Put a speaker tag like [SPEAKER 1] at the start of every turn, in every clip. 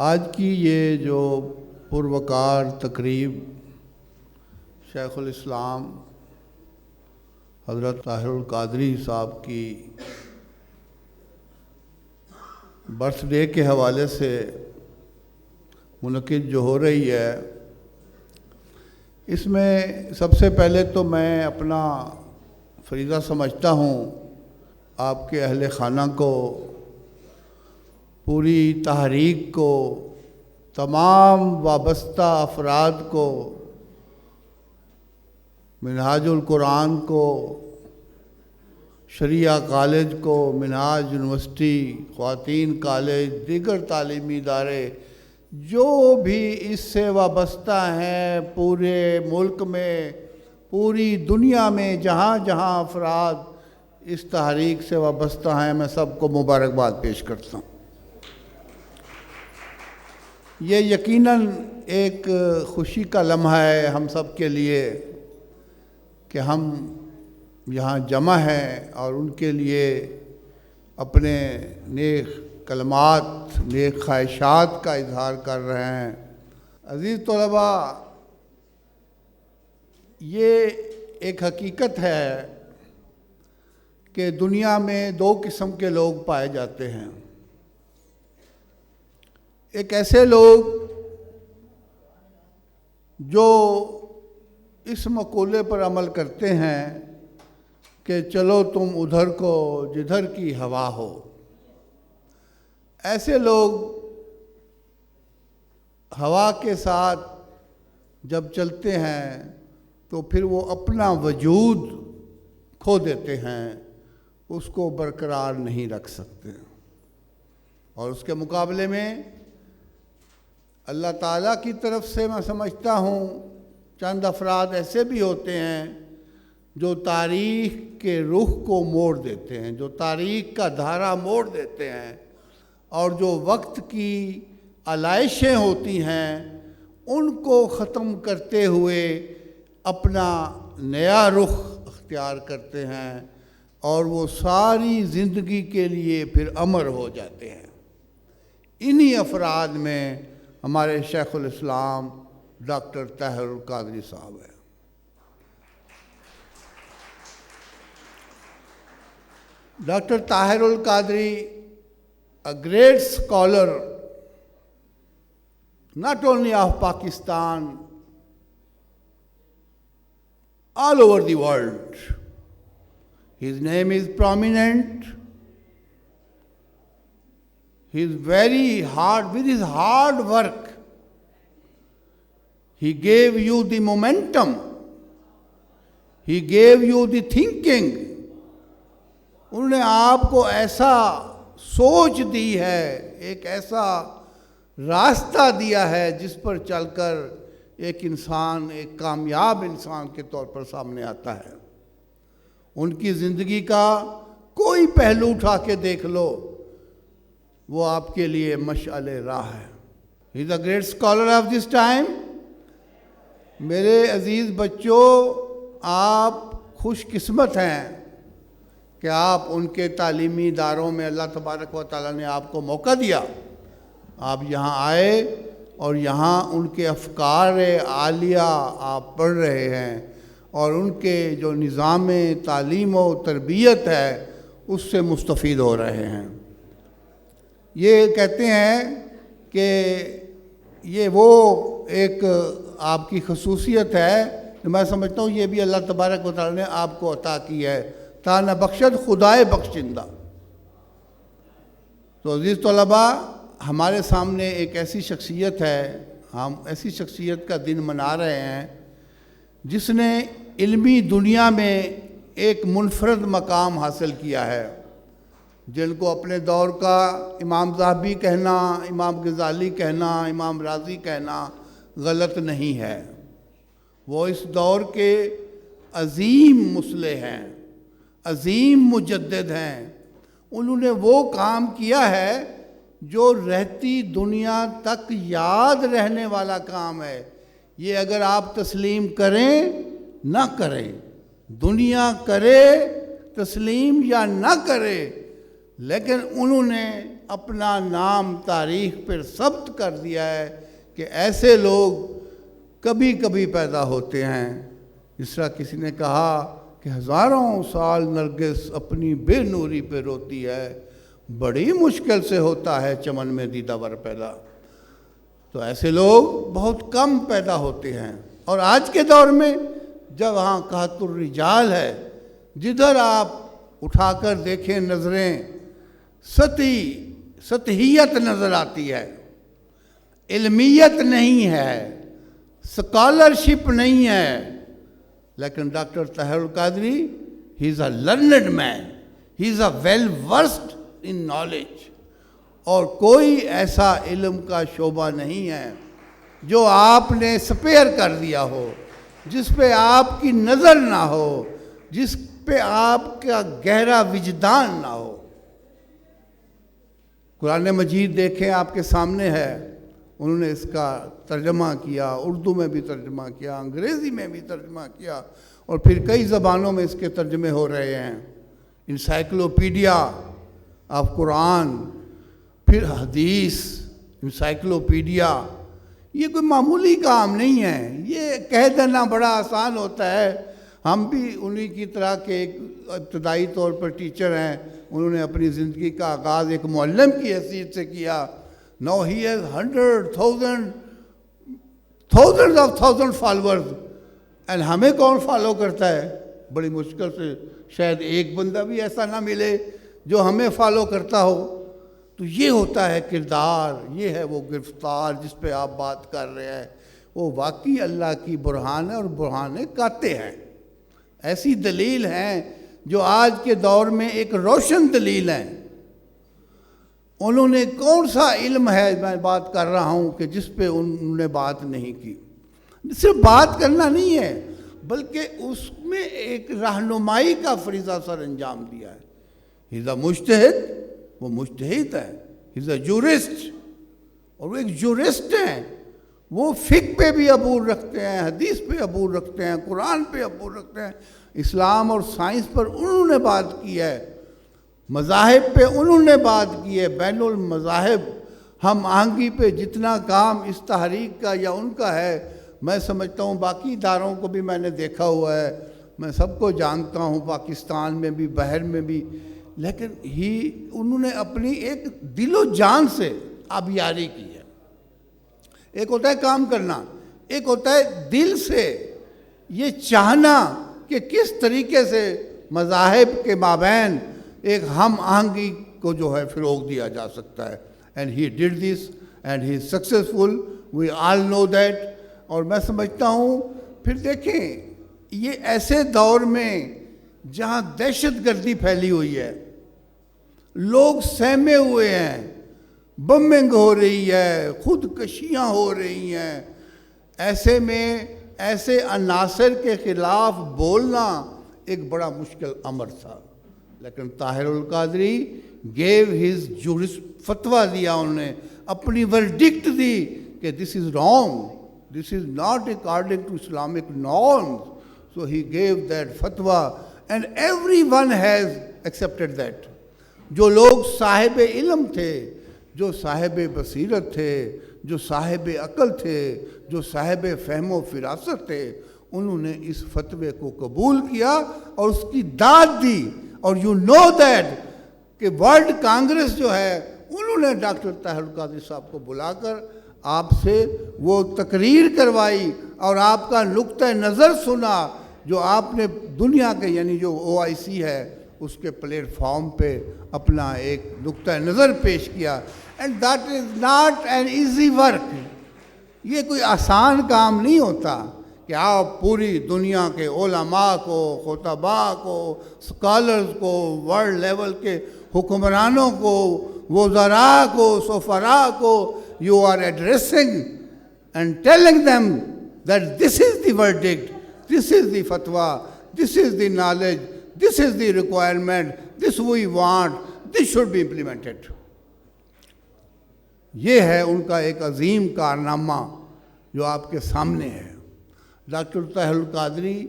[SPEAKER 1] آج کی یہ جو پروقار تقریب شیخ الاسلام حضرت طاہر القادری صاحب کی برتھ ڈے کے حوالے سے منعقد جو ہو رہی ہے، اس میں سب سے پہلے تو میں اپنا فریضہ سمجھتا ہوں آپ کے اہل خانہ کو، پوری تحریک کو، تمام وابستہ افراد کو، منہاج القرآن کو، شریعہ کالج کو، منہاج یونیورسٹی، خواتین کالج، دیگر تعلیمی ادارے جو بھی اس سے وابستہ ہیں، پورے ملک میں، پوری دنیا میں جہاں جہاں افراد اس تحریک سے وابستہ ہیں، میں سب کو مبارکباد پیش کرتا ہوں۔ یہ یقیناً ایک خوشی کا لمحہ ہے ہم سب کے لیے کہ ہم یہاں جمع ہیں اور ان کے لیے اپنے نیک کلمات، نیک خواہشات کا اظہار کر رہے ہیں۔ عزیز طلباء، یہ ایک حقیقت ہے کہ دنیا میں دو قسم کے لوگ پائے جاتے ہیں۔ ایک ایسے لوگ جو اس مقولے پر عمل کرتے ہیں کہ چلو تم ادھر کو جدھر کی ہوا ہو۔ ایسے لوگ ہوا کے ساتھ جب چلتے ہیں تو پھر وہ اپنا وجود کھو دیتے ہیں، اس کو برقرار نہیں رکھ سکتے۔ اور اس کے مقابلے میں اللہ تعالیٰ کی طرف سے میں سمجھتا ہوں چند افراد ایسے بھی ہوتے ہیں جو تاریخ کے رخ کو موڑ دیتے ہیں، جو تاریخ کا دھارا موڑ دیتے ہیں، اور جو وقت کی علائشیں ہوتی ہیں ان کو ختم کرتے ہوئے اپنا نیا رخ اختیار کرتے ہیں، اور وہ ساری زندگی کے لیے پھر امر ہو جاتے ہیں۔ انہی افراد میں ہمارے شیخ الاسلام ڈاکٹر طاہر القادری صاحب ہیں۔ Doctor Tahir ul-Qadri, a great scholar not only of Pakistan, all over the world. His name is prominent. He is very hard, with his hard work, he gave you the momentum, he gave you the thinking. انہوں نے آپ کو ایسا سوچ دی ہے، ایک ایسا راستہ دیا ہے جس پر چل کر ایک انسان ایک کامیاب انسان کے طور پر سامنے آتا ہے۔ ان کی زندگی کا کوئی پہلو اٹھا کے دیکھ لو، وہ آپ کے لیے مشعل راہ ہے۔ He is a great scholar of this time. میرے عزیز بچوں، آپ خوش قسمت ہیں کہ آپ ان کے تعلیمی اداروں میں اللہ تبارک و تعالیٰ نے آپ کو موقع دیا، آپ یہاں آئے اور یہاں ان کے افکار عالیہ آپ پڑھ رہے ہیں، اور ان کے جو نظام تعلیم و تربیت ہے اس سے مستفید ہو رہے ہیں۔ یہ کہتے ہیں کہ یہ وہ ایک آپ کی خصوصیت ہے، میں سمجھتا ہوں یہ بھی اللہ تبارک و تعالیٰ نے آپ کو عطا کی ہے، تا نہ بخشد خدائے بخشندہ۔ تو عزیز طلباء، ہمارے سامنے ایک ایسی شخصیت ہے، ہم ایسی شخصیت کا دن منا رہے ہیں جس نے علمی دنیا میں ایک منفرد مقام حاصل کیا ہے، جن کو اپنے دور کا امام ذہبی کہنا، امام غزالی کہنا، امام رازی کہنا غلط نہیں ہے۔ وہ اس دور کے عظیم مصلح ہیں، عظیم مجدد ہیں۔ انہوں نے وہ کام کیا ہے جو رہتی دنیا تک یاد رہنے والا کام ہے۔ یہ اگر آپ تسلیم کریں نہ کریں، دنیا کرے تسلیم یا نہ کرے، لیکن انہوں نے اپنا نام تاریخ پر ثبت کر دیا ہے کہ ایسے لوگ کبھی کبھی پیدا ہوتے ہیں. جس طرح کسی نے کہا کہ ہزاروں سال نرگس اپنی بے نوری پہ روتی ہے، بڑی مشکل سے ہوتا ہے چمن میں دیدہ ور پیدا. تو ایسے لوگ بہت کم پیدا ہوتے ہیں. اور آج کے دور میں جب وہاں قحط الرجال ہے، جدھر آپ اٹھا کر دیکھیں نظریں سطحیت نظر آتی ہے، علمیت نہیں ہے، سکالرشپ نہیں ہے. لیکن doctor Tahir ul-Qadri he is a learned man, he is a well versed in knowledge. اور کوئی ایسا علم کا شعبہ نہیں ہے جو آپ نے سپیئر کر دیا ہو، جس پہ آپ کی نظر نہ ہو، جس پہ آپ کا گہرا وجدان نہ ہو. قرآن مجید دیکھیں، آپ کے سامنے ہے. انہوں نے اس کا ترجمہ کیا، اردو میں بھی ترجمہ کیا، انگریزی میں بھی ترجمہ کیا، اور پھر کئی زبانوں میں اس کے ترجمے ہو رہے ہیں. انسائکلوپیڈیا آف قرآن، پھر حدیث، انسائکلوپیڈیا. یہ کوئی معمولی کام نہیں ہے. یہ کہہ دینا بڑا آسان ہوتا ہے. ہم بھی انہی کی طرح کے ایک ابتدائی طور پر ٹیچر ہیں. انہوں نے اپنی زندگی کا آغاز ایک معلم کی حیثیت سے کیا. Now he has 100,000 thousands of thousand followers. and ہمیں کون فالو کرتا ہے؟ بڑی مشکل سے شاید ایک بندہ بھی ایسا نہ ملے جو ہمیں فالو کرتا ہو. تو یہ ہوتا ہے کردار، یہ ہے وہ گرفتار جس پہ آپ بات کر رہے ہیں. وہ واقعی اللہ کی برہان ہے، اور برہانے قاطع ہیں. ایسی دلیل ہیں جو آج کے دور میں ایک روشن دلیل ہیں. انہوں نے کون سا علم ہے میں بات کر رہا ہوں کہ جس پہ انہوں نے بات نہیں کی. صرف بات کرنا نہیں ہے، بلکہ اس میں ایک رہنمائی کا فریضہ سر انجام دیا ہے. ہی از اے مجتہد، وہ مجتہد ہے. ہی از اے جورسٹ، اور وہ ایک جورسٹ ہیں. وہ فقہ پہ بھی عبور رکھتے ہیں، حدیث پہ عبور رکھتے ہیں، قرآن پہ عبور رکھتے ہیں. اسلام اور سائنس پر انہوں نے بات کی ہے، مذاہب پہ انہوں نے بات کی ہے. بین المذاہب ہم آہنگی پہ جتنا کام اس تحریک کا یا ان کا ہے، میں سمجھتا ہوں باقی اداروں کو بھی میں نے دیکھا ہوا ہے، میں سب کو جانتا ہوں، پاکستان میں بھی باہر میں بھی. لیکن انہوں نے اپنی ایک دل و جان سے آبیاری کی ہے. ایک ہوتا ہے کام کرنا، ایک ہوتا ہے دل سے یہ چاہنا کہ کس طریقے سے مذاہب کے مابین ایک ہم آہنگی کو جو ہے فروغ دیا جا سکتا ہے. And he did this and he is successful, we all know that. اور میں سمجھتا ہوں پھر دیکھیں، یہ ایسے دور میں جہاں دہشت گردی پھیلی ہوئی ہے، لوگ سہمے ہوئے ہیں، بمنگ ہو رہی ہے، خودکشیاں ہو رہی ہیں، ایسے میں ایسے عناصر کے خلاف بولنا ایک بڑا مشکل امر تھا. لیکن Tahir al-Qadri gave his jurors, فتویٰ دیا، انہوں نے اپنی ورڈکٹ دی کہ this is wrong, this is not according to Islamic norms. So he gave that فتویٰ and everyone has accepted that. جو لوگ صاحب علم تھے، جو صاحب بصیرت تھے، جو صاحب عقل تھے، جو صاحب فہم و فراست تھے، انہوں نے اس فتوے کو قبول کیا اور اس کی داد دی. اور یو نو دیٹ کہ ورلڈ کانگریس جو ہے، انہوں نے ڈاکٹر طاہر القادری صاحب کو بلا کر آپ سے وہ تقریر کروائی اور آپ کا نقطہ نظر سنا، جو آپ نے دنیا کے یعنی جو OIC ہے اس کے پلیٹ فارم پہ اپنا ایک نقطہ نظر پیش کیا. And that is not an easy work. یہ کوئی آسان کام نہیں ہوتا کہ آپ پوری دنیا کے علماء کو، خطباء کو، اسکالرز کو، ورلڈ لیول کے حکمرانوں کو، وزراء کو، سفراء کو you are addressing and telling them that this is the verdict, this is the fatwa, this is the knowledge, this is the requirement, this we want, this should be implemented. یہ ہے ان کا ایک عظیم کارنامہ جو آپ کے سامنے ہے. ڈاکٹر طاہر القادری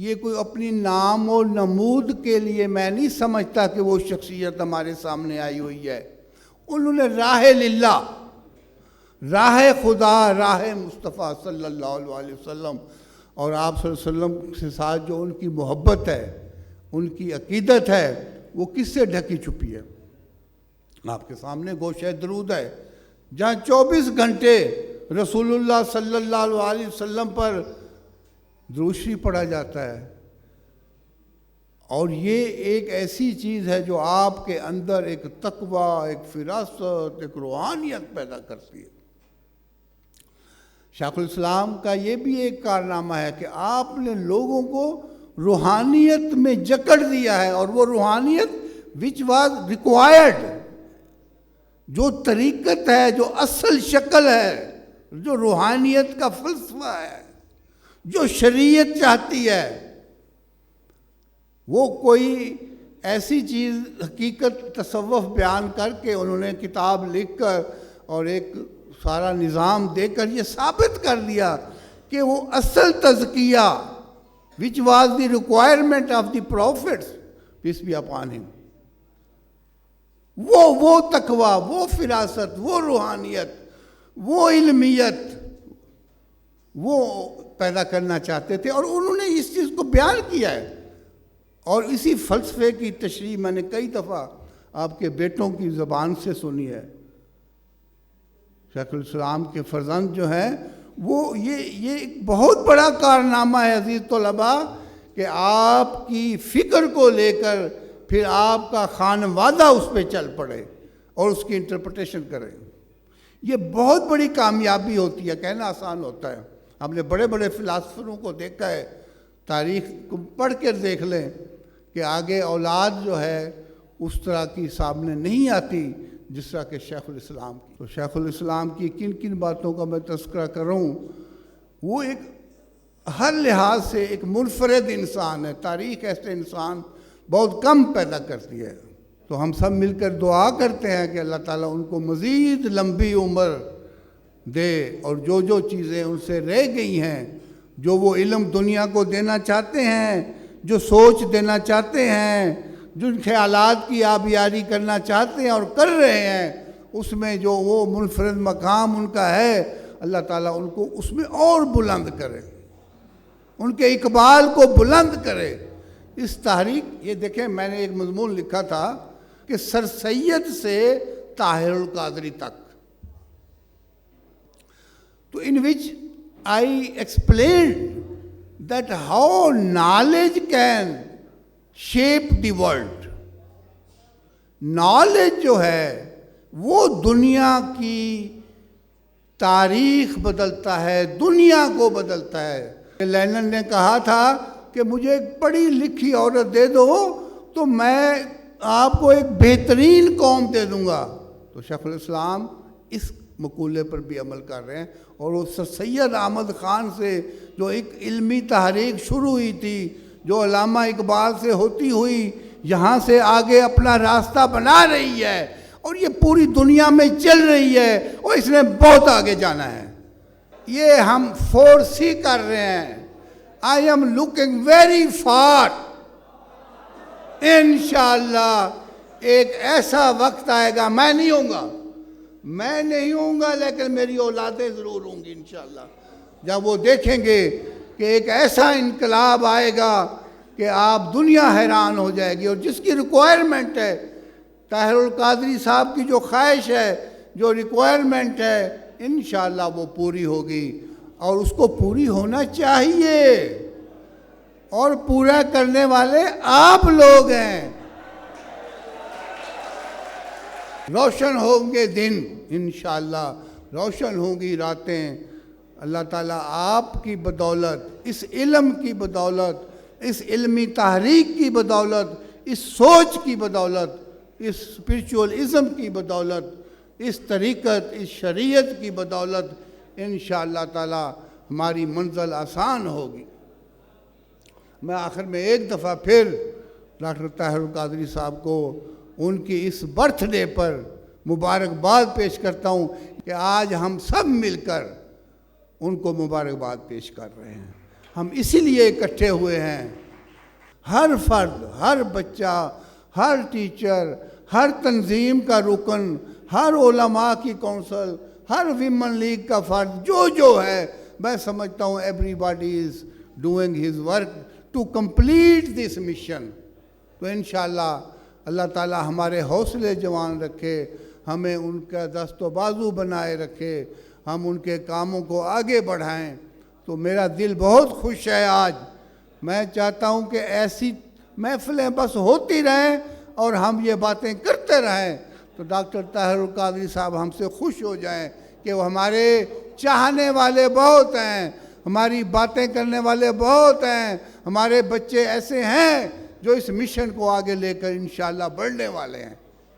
[SPEAKER 1] یہ کوئی اپنی نام اور نمود کے لیے میں نہیں سمجھتا کہ وہ شخصیت ہمارے سامنے آئی ہوئی ہے. انہوں نے راہ للہ، راہ خدا، راہ مصطفیٰ صلی اللہ علیہ وسلم اور آپ صلی اللہ علیہ وسلم کے ساتھ جو ان کی محبت ہے، ان کی عقیدت ہے، وہ کس سے ڈھکی چھپی ہے؟ آپ کے سامنے گوشہ درود ہے جہاں 24 گھنٹے رسول اللہ صلی اللہ علیہ وسلم پر درود شریف پڑھا جاتا ہے. اور یہ ایک ایسی چیز ہے جو آپ کے اندر ایک تقوی، ایک فراست، ایک روحانیت پیدا کرتی ہے. شیخ الاسلام کا یہ بھی ایک کارنامہ ہے کہ آپ نے لوگوں کو روحانیت میں جکڑ دیا ہے، اور وہ روحانیت which was required، جو طریقت ہے، جو اصل شکل ہے، جو روحانیت کا فلسفہ ہے، جو شریعت چاہتی ہے، وہ کوئی ایسی چیز حقیقت تصوف بیان کر کے انہوں نے کتاب لکھ کر اور ایک سارا نظام دے کر یہ ثابت کر دیا کہ وہ اصل تزکیہ which was the requirement of the prophets peace be upon him، وہ تقوی، وہ فراست، وہ روحانیت، وہ علمیت وہ پیدا کرنا چاہتے تھے، اور انہوں نے اس چیز کو بیان کیا ہے. اور اسی فلسفے کی تشریح میں نے کئی دفعہ آپ کے بیٹوں کی زبان سے سنی ہے. شیخ الاسلام کے فرزند جو ہیں وہ یہ ایک بہت بڑا کارنامہ ہے عزیز طلباء کہ آپ کی فکر کو لے کر پھر آپ کا خانوادہ اس پہ چل پڑے اور اس کی انٹرپریٹیشن کرے. یہ بہت بڑی کامیابی ہوتی ہے، کہنا آسان ہوتا ہے. ہم نے بڑے بڑے فلاسفروں کو دیکھا ہے، تاریخ کو پڑھ کر دیکھ لیں کہ آگے اولاد جو ہے اس طرح کی سامنے نہیں آتی جس طرح کہ شیخ الاسلام کی. تو شیخ الاسلام کی کن کن باتوں کا میں تذکرہ کروں، وہ ایک ہر لحاظ سے ایک منفرد انسان ہے. تاریخ ایسے انسان بہت کم پیدا کرتی ہے. تو ہم سب مل کر دعا کرتے ہیں کہ اللہ تعالیٰ ان کو مزید لمبی عمر دے، اور جو چیزیں ان سے رہ گئی ہیں، جو وہ علم دنیا کو دینا چاہتے ہیں، جو سوچ دینا چاہتے ہیں، جن خیالات کی آبیاری کرنا چاہتے ہیں اور کر رہے ہیں، اس میں جو وہ منفرد مقام ان کا ہے، اللہ تعالیٰ ان کو اس میں اور بلند کرے، ان کے اقبال کو بلند کرے. اس تحریک یہ دیکھیں میں نے ایک مضمون لکھا تھا کہ سر سید سے طاہر القادری تک، تو in which I explained that how knowledge can shape the world. knowledge جو ہے وہ دنیا کی تاریخ بدلتا ہے، دنیا کو بدلتا ہے. لینن نے کہا تھا کہ مجھے ایک پڑھی لکھی عورت دے دو تو میں آپ کو ایک بہترین قوم دے دوں گا. تو شیخ الاسلام اس مقولے پر بھی عمل کر رہے ہیں، اور وہ سر سید احمد خان سے جو ایک علمی تحریک شروع ہوئی تھی، جو علامہ اقبال سے ہوتی ہوئی یہاں سے آگے اپنا راستہ بنا رہی ہے، اور یہ پوری دنیا میں چل رہی ہے، اور اس نے بہت آگے جانا ہے. یہ ہم فورسی کر رہے ہیں. I am looking very far. انشاءاللہ ایک ایسا وقت آئے گا، میں نہیں ہوں گا لیکن میری اولادیں ضرور ہوں گی انشاءاللہ، جب وہ دیکھیں گے کہ ایک ایسا انقلاب آئے گا کہ آپ دنیا حیران ہو جائے گی. اور جس کی ریکوائرمنٹ ہے، طاہر القادری صاحب کی جو خواہش ہے، جو ریکوائرمنٹ ہے، انشاءاللہ وہ پوری ہوگی، اور اس کو پوری ہونا چاہیے، اور پورا کرنے والے آپ لوگ ہیں. روشن ہوں گے دن انشاءاللہ، روشن ہوں گی راتیں. اللہ تعالیٰ آپ کی بدولت، اس علم کی بدولت، اس علمی تحریک کی بدولت، اس سوچ کی بدولت، اس اسپرچوئلزم کی بدولت، اس طریقت، اس شریعت کی بدولت انشاءاللہ تعالیٰ ہماری منزل آسان ہوگی. میں آخر میں ایک دفعہ پھر ڈاکٹر طاہر القادری صاحب کو ان کی اس برتھ ڈے پر مبارکباد پیش کرتا ہوں کہ آج ہم سب مل کر ان کو مبارکباد پیش کر رہے ہیں. ہم اسی لیے اکٹھے ہوئے ہیں. ہر فرد، ہر بچہ، ہر ٹیچر، ہر تنظیم کا رکن، ہر علماء کی کونسل، ہر ویمن لیگ کا فرد جو ہے، میں سمجھتا ہوں everybody is doing his work to complete this mission. تو انشاءاللہ اللہ تعالی ہمارے حوصلے جوان رکھے، ہمیں ان کا دست و بازو بنائے رکھے، ہم ان کے کاموں کو آگے بڑھائیں. تو میرا دل بہت خوش ہے آج. میں چاہتا ہوں کہ ایسی محفلیں بس ہوتی رہیں اور ہم یہ باتیں کرتے رہیں تو ڈاکٹر طاہر القادری صاحب ہم سے خوش ہو جائیں کہ وہ ہمارے چاہنے والے بہت ہیں، ہماری باتیں کرنے والے بہت ہیں، ہمارے بچے ایسے ہیں جو اس مشن کو آگے لے کر انشاءاللہ بڑھنے والے ہیں.